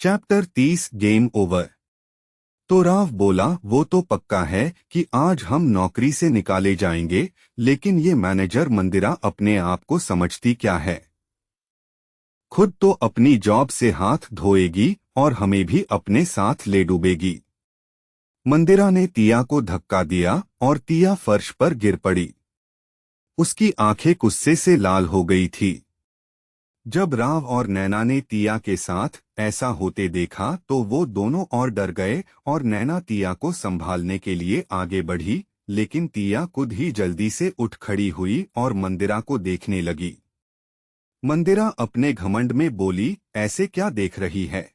Chapter 30 game over. तो राव बोला, वो तो पक्का है कि आज हम नौकरी से निकाले जाएंगे, लेकिन ये मैनेजर मंदिरा अपने आप को समझती क्या है? खुद तो अपनी जॉब से हाथ धोएगी और हमें भी अपने साथ ले डूबेगी। मंदिरा ने तिया को धक्का दिया और तिया फर्श पर गिर पड़ी। उसकी आंखें गुस्से से लाल हो गई थी। जब राव और नैना ने तिया के साथ ऐसा होते देखा तो वो दोनों और डर गए और नैना तिया को संभालने के लिए आगे बढ़ी, लेकिन तिया खुद ही जल्दी से उठ खड़ी हुई और मंदिरा को देखने लगी। मंदिरा अपने घमंड में बोली, ऐसे क्या देख रही है?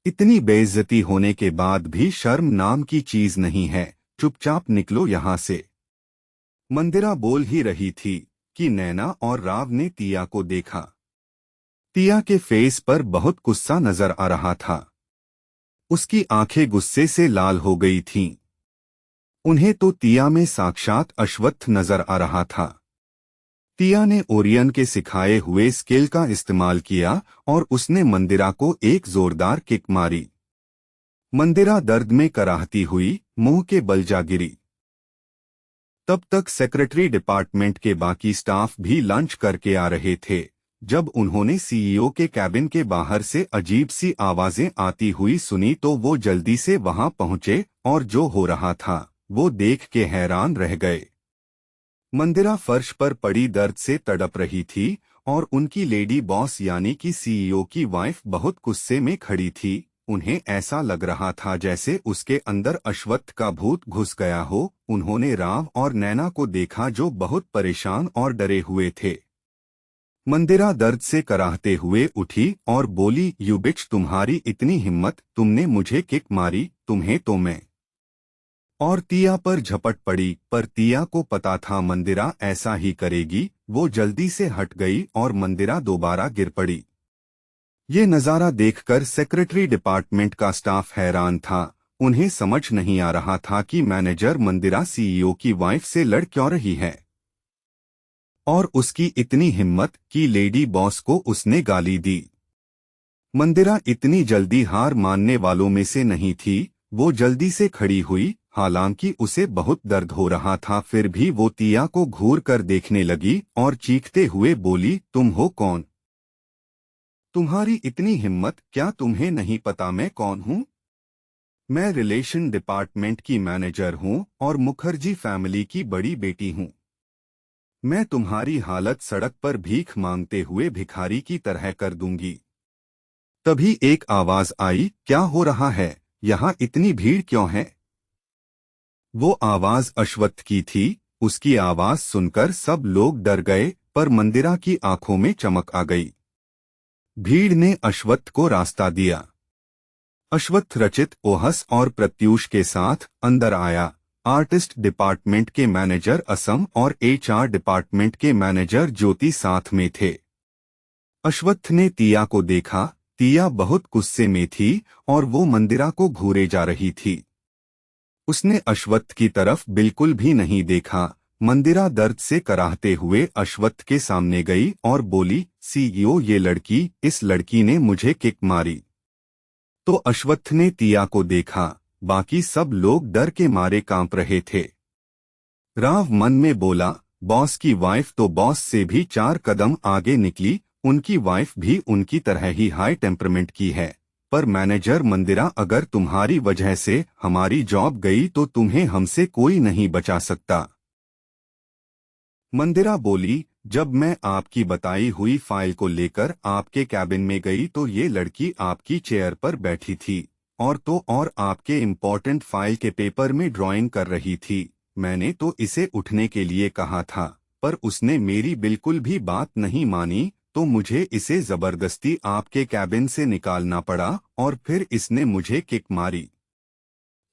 इतनी बेइज्जती होने के बाद भी शर्म नाम की चीज नहीं है, चुपचाप निकलो यहाँ से। मंदिरा बोल ही रही थी कि नैना और राव ने तिया को देखा। तिया के फेस पर बहुत गुस्सा नजर आ रहा था। उसकी आंखें गुस्से से लाल हो गई थीं। उन्हें तो तिया में साक्षात अश्वत्थ नजर आ रहा था। तिया ने ओरियन के सिखाए हुए स्किल का इस्तेमाल किया और उसने मंदिरा को एक जोरदार किक मारी। मंदिरा दर्द में कराहती हुई मुंह के बल जा गिरी। तब तक सेक्रेटरी डिपार्टमेंट के बाकी स्टाफ भी लंच करके आ रहे थे। जब उन्होंने सीईओ के कैबिन के बाहर से अजीब सी आवाजें आती हुई सुनी तो वो जल्दी से वहां पहुंचे और जो हो रहा था वो देख के हैरान रह गए। मंदिरा फर्श पर पड़ी दर्द से तड़प रही थी और उनकी लेडी बॉस यानी कि सीईओ की वाइफ बहुत गुस्से में खड़ी थी। उन्हें ऐसा लग रहा था जैसे उसके अंदर अश्वत्थ का भूत घुस गया हो। उन्होंने राव और नैना को देखा जो बहुत परेशान और डरे हुए थे। मंदिरा दर्द से कराहते हुए उठी और बोली, यू बिच, तुम्हारी इतनी हिम्मत, तुमने मुझे किक मारी, तुम्हें तो मैं। और तिया पर झपट पड़ी, पर तिया को पता था मंदिरा ऐसा ही करेगी। वो जल्दी से हट गई और मंदिरा दोबारा गिर पड़ी। ये नज़ारा देखकर सेक्रेटरी डिपार्टमेंट का स्टाफ हैरान था। उन्हें समझ नहीं आ रहा था कि मैनेजर मंदिरा सीईओ की वाइफ से लड़ क्यों रही है। और उसकी इतनी हिम्मत कि लेडी बॉस को उसने गाली दी। मंदिरा इतनी जल्दी हार मानने वालों में से नहीं थी। वो जल्दी से खड़ी हुई, हालांकि उसे बहुत दर्द हो रहा था, फिर भी वो तिया को घूर कर देखने लगी और चीखते हुए बोली, तुम हो कौन? तुम्हारी इतनी हिम्मत, क्या तुम्हें नहीं पता मैं कौन हूँ? मैं रिलेशन डिपार्टमेंट की मैनेजर हूँ और मुखर्जी फैमिली की बड़ी बेटी हूँ। मैं तुम्हारी हालत सड़क पर भीख मांगते हुए भिखारी की तरह कर दूंगी। तभी एक आवाज आई, क्या हो रहा है? यहाँ इतनी भीड़ क्यों है? वो आवाज अश्वत्थ की थी। उसकी आवाज सुनकर सब लोग डर गए, पर मंदिरा की आंखों में चमक आ गई। भीड़ ने अश्वत्थ को रास्ता दिया। अश्वत्थ रचित, ओहस और प्रत्यूष के साथ अंदर आया। आर्टिस्ट डिपार्टमेंट के मैनेजर असम और एचआर डिपार्टमेंट के मैनेजर ज्योति साथ में थे। अश्वत्थ ने तिया को देखा। तिया बहुत गुस्से में थी और वो मंदिरा को घूरे जा रही थी। उसने अश्वत्थ की तरफ बिल्कुल भी नहीं देखा। मंदिरा दर्द से कराहते हुए अश्वत्थ के सामने गई और बोली, सीईओ, ये लड़की, इस लड़की ने मुझे किक मारी। तो अश्वत्थ ने तिया को देखा। बाकी सब लोग डर के मारे कांप रहे थे। राव मन में बोला, बॉस की वाइफ तो बॉस से भी 4 कदम आगे निकली। उनकी वाइफ भी उनकी तरह ही हाई टेम्परमेंट की है। पर मैनेजर मंदिरा, अगर तुम्हारी वजह से हमारी जॉब गई तो तुम्हें हमसे कोई नहीं बचा सकता। मंदिरा बोली, जब मैं आपकी बताई हुई फाइल को लेकर आपके कैबिन में गई तो ये लड़की आपकी चेयर पर बैठी थी और आपके इम्पोर्टेंट फाइल के पेपर में ड्राइंग कर रही थी। मैंने तो इसे उठने के लिए कहा था, पर उसने मेरी बिल्कुल भी बात नहीं मानी, तो मुझे इसे जबरदस्ती आपके कैबिन से निकालना पड़ा और फिर इसने मुझे किक मारी।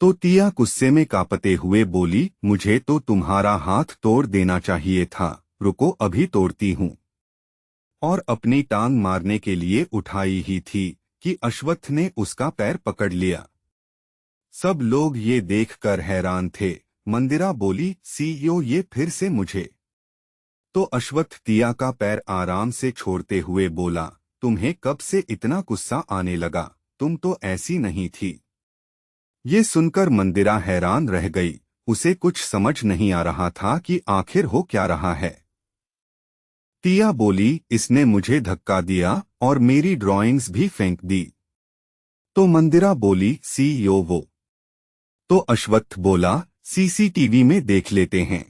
तो तिया गुस्से में कांपते हुए बोली, मुझे तो तुम्हारा हाथ तोड़ देना चाहिए था। रुको, अभी तोड़ती हूँ। और अपनी टांग मारने के लिए उठाई ही थी कि अश्वत्थ ने उसका पैर पकड़ लिया। सब लोग ये देखकर हैरान थे। मंदिरा बोली, सीईओ, ये फिर से मुझे। तो अश्वत्थ तिया का पैर आराम से छोड़ते हुए बोला, तुम्हें कब से इतना गुस्सा आने लगा? तुम तो ऐसी नहीं थी। ये सुनकर मंदिरा हैरान रह गई। उसे कुछ समझ नहीं आ रहा था कि आखिर हो क्या रहा है। टिया बोली, इसने मुझे धक्का दिया और मेरी ड्राइंग्स भी फेंक दी। तो मंदिरा बोली, सीईओ वो। तो अश्वत्थ बोला, सीसीटीवी में देख लेते हैं।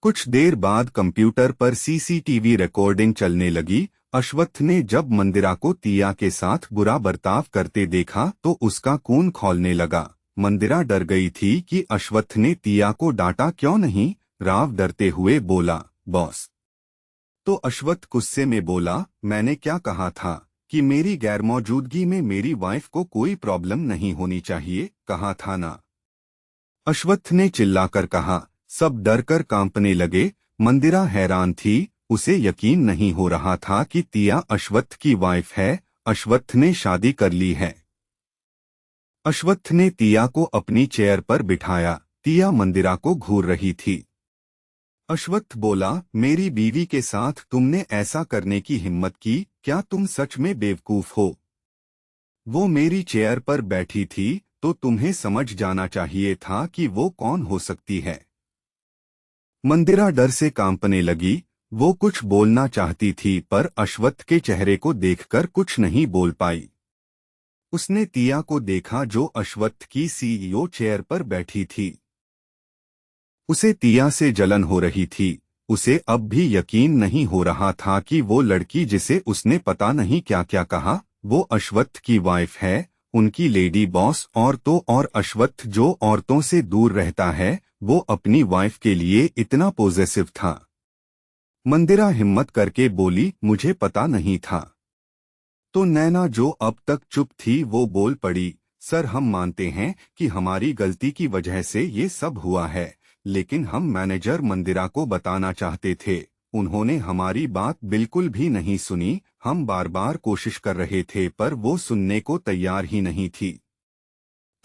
कुछ देर बाद कंप्यूटर पर सीसीटीवी रिकॉर्डिंग चलने लगी। अश्वत्थ ने जब मंदिरा को टिया के साथ बुरा बर्ताव करते देखा तो उसका खून खौलने लगा। मंदिरा डर गई थी कि अश्वत्थ ने टिया को डांटा क्यों नहीं। राव डरते हुए बोला, बॉस। तो अश्वत्थ गुस्से में बोला, मैंने क्या कहा था कि मेरी गैरमौजूदगी में मेरी वाइफ को कोई प्रॉब्लम नहीं होनी चाहिए, कहा था ना। अश्वत्थ ने चिल्लाकर कहा। सब डरकर कांपने लगे। मंदिरा हैरान थी। उसे यकीन नहीं हो रहा था कि टिया अश्वत्थ की वाइफ है। अश्वत्थ ने शादी कर ली है। अश्वत्थ ने टिया को अपनी चेयर पर बिठाया। टिया मंदिरा को घूर रही थी। अश्वत्थ बोला, मेरी बीवी के साथ तुमने ऐसा करने की हिम्मत की? क्या तुम सच में बेवकूफ हो? वो मेरी चेयर पर बैठी थी तो तुम्हें समझ जाना चाहिए था कि वो कौन हो सकती है। मंदिरा डर से कांपने लगी। वो कुछ बोलना चाहती थी पर अश्वत्थ के चेहरे को देखकर कुछ नहीं बोल पाई। उसने टिया को देखा जो अश्वत्थ की सीईओ चेयर पर बैठी थी। उसे टिया से जलन हो रही थी। उसे अब भी यकीन नहीं हो रहा था कि वो लड़की जिसे उसने पता नहीं क्या क्या कहा, वो अश्वत्थ की वाइफ है, उनकी लेडी बॉस। और तो और अश्वत्थ जो औरतों से दूर रहता है, वो अपनी वाइफ के लिए इतना पॉजेसिव था। मंदिरा हिम्मत करके बोली, मुझे पता नहीं था। तो नैना जो अब तक चुप थी वो बोल पड़ी, सर हम मानते हैं कि हमारी गलती की वजह से ये सब हुआ है, लेकिन हम मैनेजर मंदिरा को बताना चाहते थे। उन्होंने हमारी बात बिल्कुल भी नहीं सुनी। हम बार बार कोशिश कर रहे थे पर वो सुनने को तैयार ही नहीं थी।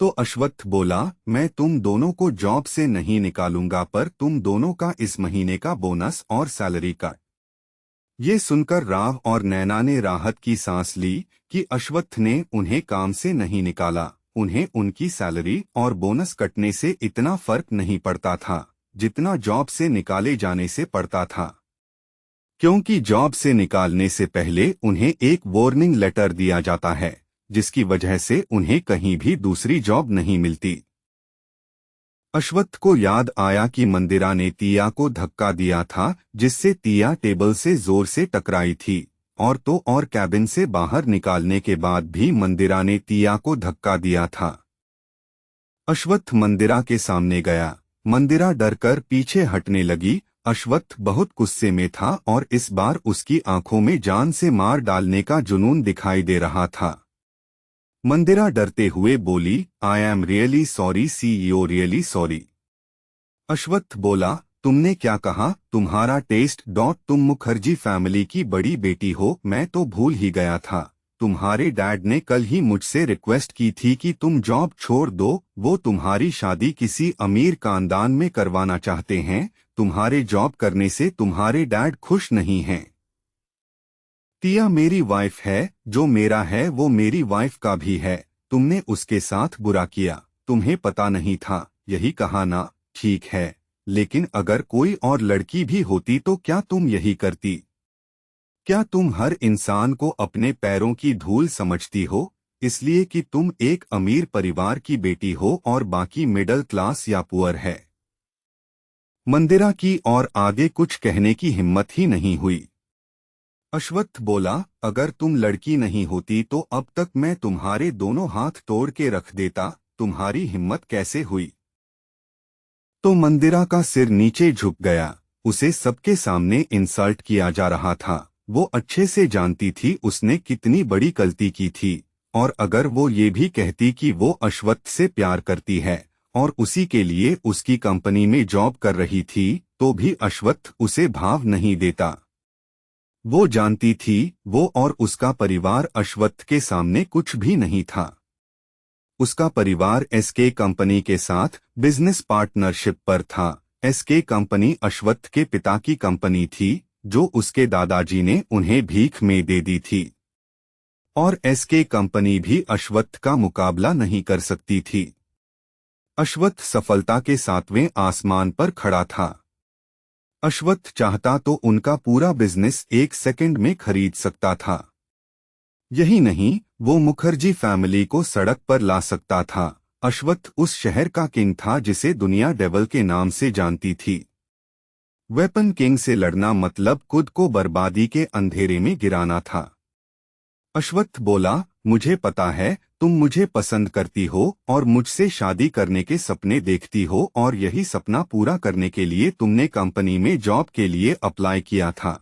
तो अश्वत्थ बोला, मैं तुम दोनों को जॉब से नहीं निकालूंगा पर तुम दोनों का इस महीने का बोनस और सैलरी का। ये सुनकर राव और नैना ने राहत की सांस ली कि अश्वत्थ ने उन्हें काम से नहीं निकाला। उन्हें उनकी सैलरी और बोनस कटने से इतना फर्क नहीं पड़ता था जितना जॉब से निकाले जाने से पड़ता था, क्योंकि जॉब से निकालने से पहले उन्हें एक वार्निंग लेटर दिया जाता है जिसकी वजह से उन्हें कहीं भी दूसरी जॉब नहीं मिलती। अश्वत्थ को याद आया कि मंदिरा ने टिया को धक्का दिया था जिससे टिया टेबल से जोर से टकराई थी, और तो और कैबिन से बाहर निकालने के बाद भी मंदिरा ने टिया को धक्का दिया था। अश्वत्थ मंदिरा के सामने गया। मंदिरा डरकर पीछे हटने लगी। अश्वत्थ बहुत गुस्से में था और इस बार उसकी आंखों में जान से मार डालने का जुनून दिखाई दे रहा था। मंदिरा डरते हुए बोली, I am really sorry CEO, really sorry. Ashwath बोला, तुमने क्या कहा? तुम्हारा टेस्ट तुम मुखर्जी फैमिली की बड़ी बेटी हो। मैं तो भूल ही गया था। तुम्हारे डैड ने कल ही मुझसे रिक्वेस्ट की थी कि तुम जॉब छोड़ दो। वो तुम्हारी शादी किसी अमीर खानदान में करवाना चाहते हैं। तुम्हारे जॉब करने से तुम्हारे डैड खुश नहीं हैं। टिया मेरी वाइफ है, जो मेरा है वो मेरी वाइफ का भी है। तुमने उसके साथ बुरा किया, तुम्हें पता नहीं था, यही कहा ना? ठीक है, लेकिन अगर कोई और लड़की भी होती तो क्या तुम यही करती? क्या तुम हर इंसान को अपने पैरों की धूल समझती हो, इसलिए कि तुम एक अमीर परिवार की बेटी हो और बाकी मिडिल क्लास या पुअर है? मंदिरा की और आगे कुछ कहने की हिम्मत ही नहीं हुई। अश्वत्थ बोला, अगर तुम लड़की नहीं होती तो अब तक मैं तुम्हारे दोनों हाथ तोड़ के रख देता। तुम्हारी हिम्मत कैसे हुई? तो मंदिरा का सिर नीचे झुक गया। उसे सबके सामने इंसल्ट किया जा रहा था। वो अच्छे से जानती थी उसने कितनी बड़ी गलती की थी, और अगर वो ये भी कहती कि वो अश्वत्थ से प्यार करती है और उसी के लिए उसकी कंपनी में जॉब कर रही थी, तो भी अश्वत्थ उसे भाव नहीं देता। वो जानती थी वो और उसका परिवार अश्वत्थ के सामने कुछ भी नहीं था। उसका परिवार एसके कंपनी के साथ बिजनेस पार्टनरशिप पर था। एसके कंपनी अश्वत्थ के पिता की कंपनी थी। जो उसके दादाजी ने उन्हें भीख में दे दी थी। और एसके कंपनी भी अश्वत्थ का मुकाबला नहीं कर सकती थी। अश्वत्थ सफलता के 7वें आसमान पर खड़ा था। अश्वत्थ चाहता तो उनका पूरा बिजनेस 1 सेकंड में खरीद सकता था। यही नहीं, वो मुखर्जी फैमिली को सड़क पर ला सकता था। अश्वत्थ उस शहर का किंग था जिसे दुनिया डेविल के नाम से जानती थी। वेपन किंग से लड़ना मतलब खुद को बर्बादी के अंधेरे में गिराना था। अश्वत्थ बोला, मुझे पता है तुम मुझे पसंद करती हो और मुझसे शादी करने के सपने देखती हो, और यही सपना पूरा करने के लिए तुमने कंपनी में जॉब के लिए अप्लाई किया था।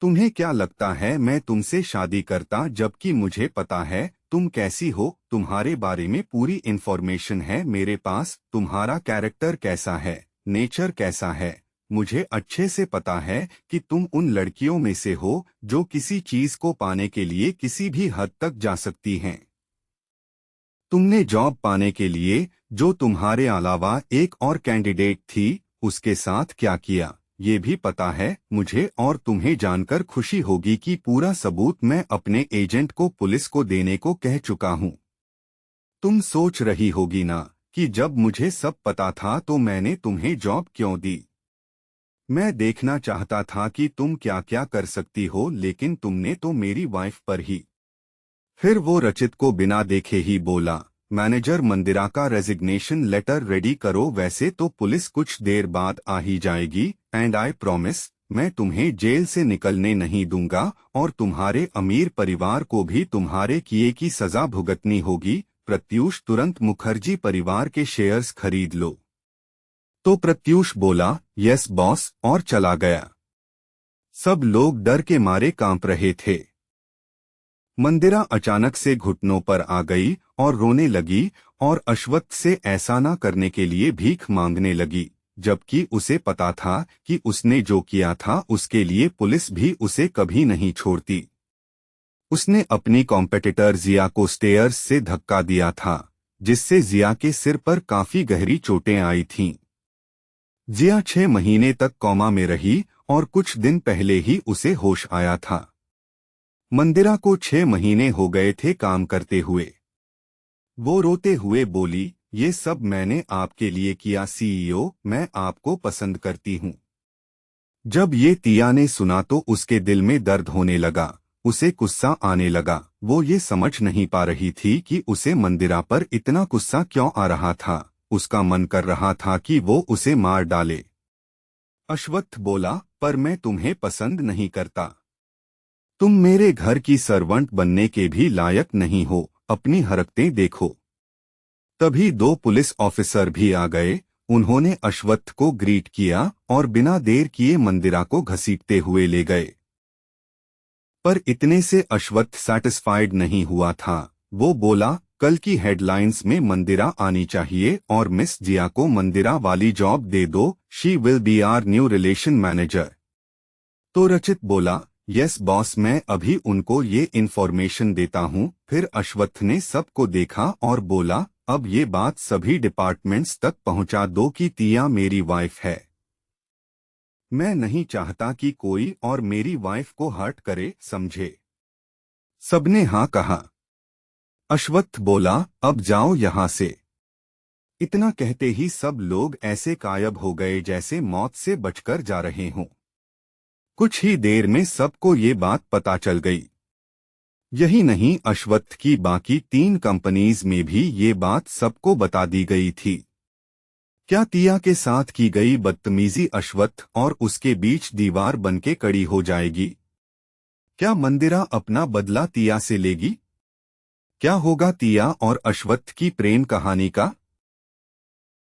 तुम्हें क्या लगता है मैं तुमसे शादी करता, जबकि मुझे पता है तुम कैसी हो, तुम्हारे बारे में पूरी इन्फॉर्मेशन है मेरे पास, तुम्हारा कैरेक्टर कैसा है, नेचर कैसा है, मुझे अच्छे से पता है कि तुम उन लड़कियों में से हो जो किसी चीज को पाने के लिए किसी भी हद तक जा सकती हैं। तुमने जॉब पाने के लिए जो तुम्हारे अलावा एक और कैंडिडेट थी, उसके साथ क्या किया, ये भी पता है मुझे, और तुम्हें जानकर खुशी होगी कि पूरा सबूत मैं अपने एजेंट को पुलिस को देने को कह चुका हूं। तुम सोच रही होगी ना कि जब मुझे सब पता था तो मैंने तुम्हें जॉब क्यों दी। मैं देखना चाहता था कि तुम क्या क्या कर सकती हो, लेकिन तुमने तो मेरी वाइफ पर ही। फिर वो रचित को बिना देखे ही बोला, मैनेजर मंदिरा का रेजिग्नेशन लेटर रेडी करो, वैसे तो पुलिस कुछ देर बाद आ ही जाएगी, एंड आई प्रॉमिस मैं तुम्हें जेल से निकलने नहीं दूंगा, और तुम्हारे अमीर परिवार को भी तुम्हारे किए की सजा भुगतनी होगी। प्रत्यूष, तुरंत मुखर्जी परिवार के शेयर्स खरीद लो। तो प्रत्यूष बोला, यस बॉस, और चला गया। सब लोग डर के मारे कांप रहे थे। मंदिरा अचानक से घुटनों पर आ गई और रोने लगी, और अश्वत्थ से ऐसा ना करने के लिए भीख मांगने लगी, जबकि उसे पता था कि उसने जो किया था उसके लिए पुलिस भी उसे कभी नहीं छोड़ती। उसने अपनी कॉम्पिटिटर जिया को स्टेयर्स से धक्का दिया था, जिससे जिया के सिर पर काफी गहरी चोटें आई थीं। जिया 6 महीने तक कोमा में रही और कुछ दिन पहले ही उसे होश आया था। मंदिरा को 6 महीने हो गए थे काम करते हुए। वो रोते हुए बोली, ये सब मैंने आपके लिए किया सीईओ, मैं आपको पसंद करती हूँ। जब ये तिया ने सुना तो उसके दिल में दर्द होने लगा, उसे गुस्सा आने लगा। वो ये समझ नहीं पा रही थी कि उसे मंदिरा पर इतना गुस्सा क्यों आ रहा था। उसका मन कर रहा था कि वो उसे मार डाले। अश्वत्थ बोला, पर मैं तुम्हें पसंद नहीं करता। तुम मेरे घर की सर्वेंट बनने के भी लायक नहीं हो, अपनी हरकतें देखो। तभी 2 पुलिस ऑफिसर भी आ गए। उन्होंने अश्वत्थ को ग्रीट किया और बिना देर किए मंदिरा को घसीटते हुए ले गए। पर इतने से अश्वत्थ सैटिस्फाइड नहीं हुआ था। वो बोला, कल की हेडलाइंस में मंदिरा आनी चाहिए और मिस जिया को मंदिरा वाली जॉब दे दो, she will be our new relation manager. तो रचित बोला, यस बॉस, मैं अभी उनको ये इन्फॉर्मेशन देता हूँ। फिर अश्वत्थ ने सबको देखा और बोला, अब ये बात सभी डिपार्टमेंट्स तक पहुँचा दो कि तिया मेरी वाइफ है। मैं नहीं चाहता कि कोई और मेरी वाइफ को हर्ट करे, समझे। सबने हाँ कहा। अश्वत्थ बोला, अब जाओ यहाँ से। इतना कहते ही सब लोग ऐसे गायब हो गए जैसे मौत से बचकर जा रहे हों। कुछ ही देर में सबको ये बात पता चल गई। यही नहीं, अश्वत्थ की बाकी 3 कंपनीज में भी ये बात सबको बता दी गई थी। क्या तिया के साथ की गई बदतमीजी अश्वत्थ और उसके बीच दीवार बनके खड़ी हो जाएगी? क्या मंदिरा अपना बदला तिया से लेगी? क्या होगा तिया और अश्वत्थ की प्रेम कहानी का?